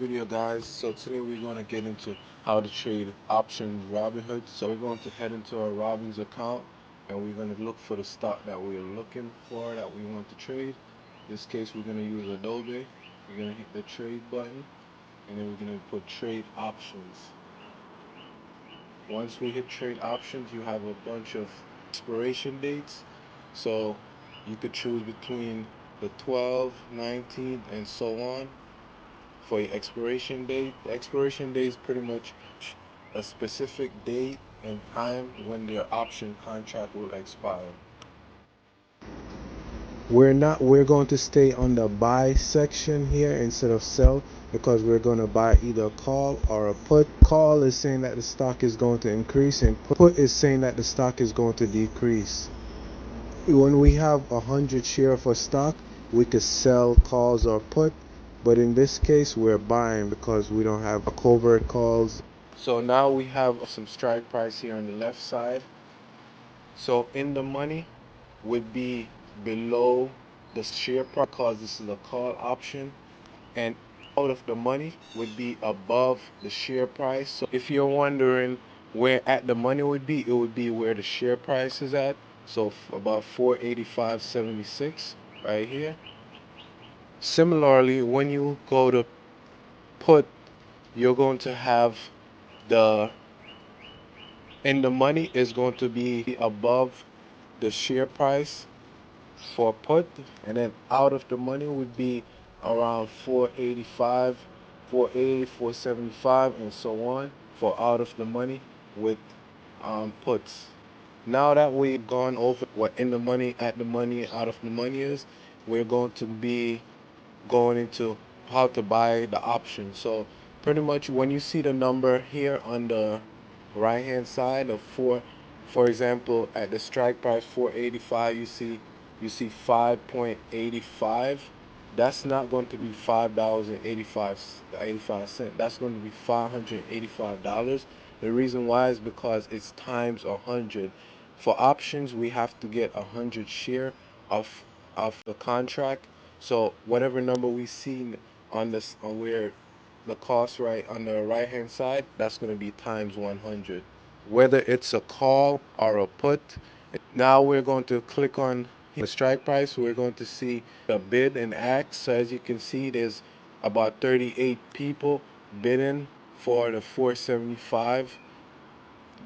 video, guys. So today we're going to get into how to trade options Robinhood. So we're going to head into our Robin's account and we're going to look for the stock that we're looking for, that we want to trade. In this case, we're going to use Adobe. We're going to hit the trade button and then we're going to put trade options. Once we hit trade options, you have a bunch of expiration dates. So you could choose between the 12th, 19th, and so on for your expiration date. The expiration date is pretty much a specific date and time when their option contract will expire. We're going to stay on the buy section here instead of sell, because we're going to buy either a call or a put. Call is saying that the stock is going to increase and put is saying that the stock is going to decrease. When we have 100 share of a stock, we could sell calls or put, but in this case we're buying because we don't have a covert calls. So now we have some strike price here on the left side. So in the money would be below the share price because this is a call option, and out of the money would be above the share price. So if you're wondering where at the money would be, it would be where the share price is at. So about 485.76 right here. Similarly, when you go to put, you're going to have the in the money is going to be above the share price for put, and then out of the money would be around 485, 480, 475, and so on for out of the money with puts. Now that we've gone over what in the money, at the money, out of the money is, we're going to be going into how to buy the option. So pretty much when you see the number here on the right hand side of for example, at the strike price 485, you see 5.85. That's not going to be $5.85. That's going to be $585. The reason why is because it's times 100. For options, we have to get 100 share of the contract. So whatever number we see on this, on where the cost right on the right hand side, that's going to be times 100. Whether it's a call or a put. Now we're going to click on the strike price. We're going to see the bid and ask. So as you can see, there's about 38 people bidding for the 475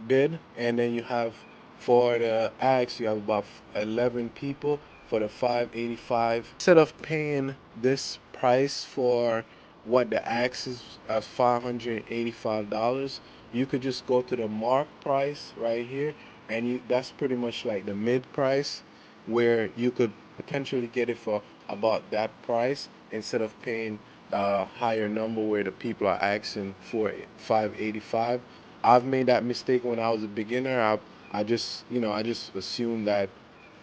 bid, and then you have for the ask, you have about 11 people for the 585. Instead of paying this price for what the ask is at $585, you could just go to the mark price right here, and that's pretty much like the mid price, where you could potentially get it for about that price instead of paying a higher number where the people are asking for 585. I've made that mistake when I was a beginner. I just I just assumed that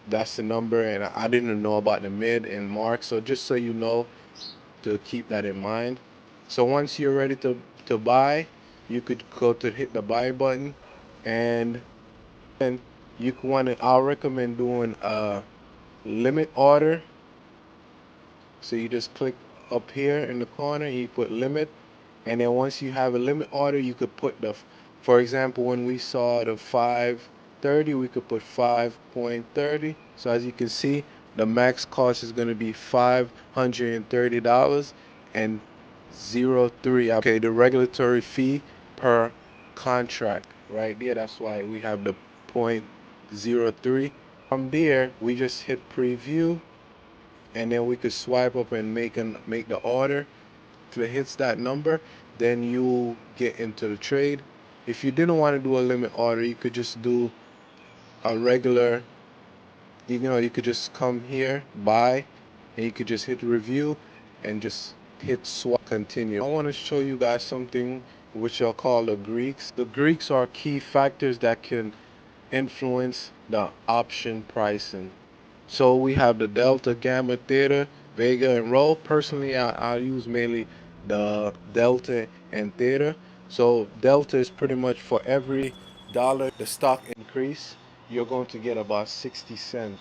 that's the number, and I didn't know about the mid and mark. So just so you know, to keep that in mind. So once you're ready to buy, you could go to hit the buy button, and then you want to. I'll recommend doing a limit order. So you just click up here in the corner, you put limit, and then once you have a limit order, you could put for example, when we saw the 530, we could put 5.30. So as you can see, the max cost is going to be $530 and 03. Okay, the regulatory fee per contract right there. That's why we have the 0.03. From there, we just hit preview, and then we could swipe up and make the order. If it hits that number, then you get into the trade. If you didn't want to do a limit order, you could just do a regular, you could just come here, buy, and you could just hit review and just hit swap, continue. I want to show you guys something which I'll call the Greeks. The Greeks are key factors that can influence the option pricing. So we have the delta, gamma, theta, vega, and rho. Personally, I use mainly the delta and theta. So delta is pretty much for every dollar the stock increase, you're going to get about 60 cents.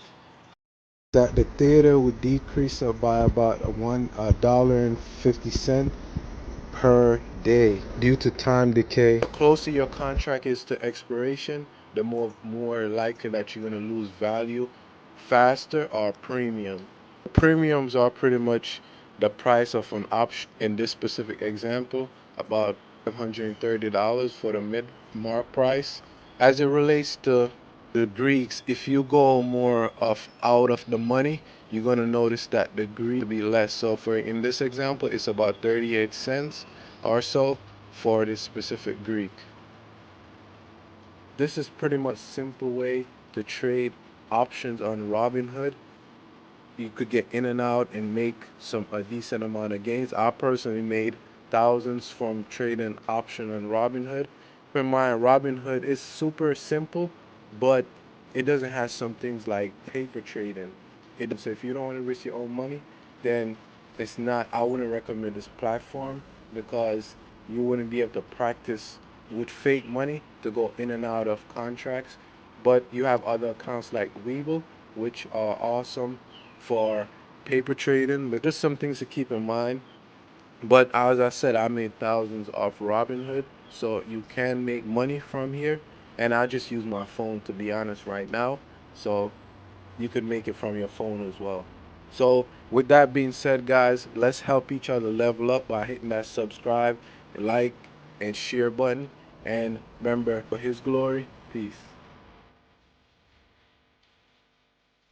That the theta would decrease by about $1.50 per day due to time decay. The closer your contract is to expiration, the more likely that you're going to lose value faster or premium. Premiums are pretty much the price of an option in this specific example, about $530 for the mid mark price. As it relates to the Greeks, if you go more of out of the money, you're gonna notice that the Greek will be less. So for in this example, it's about 38 cents or so for this specific Greek. This is pretty much a simple way to trade options on Robinhood. You could get in and out and make a decent amount of gains. I personally made thousands from trading option on Robinhood. Keep in mind, Robinhood is super simple, but it doesn't have some things like paper trading. So if you don't want to risk your own money, then it's not. I wouldn't recommend this platform because you wouldn't be able to practice with fake money to go in and out of contracts. But you have other accounts like Webull, which are awesome for paper trading, but just some things to keep in mind. But as I said, I made thousands off Robinhood, so you can make money from here. And I just use my phone to be honest right now, so you could make it from your phone as well. So with that being said, guys, let's help each other level up by hitting that subscribe, like, and share button. And remember, for His glory, peace.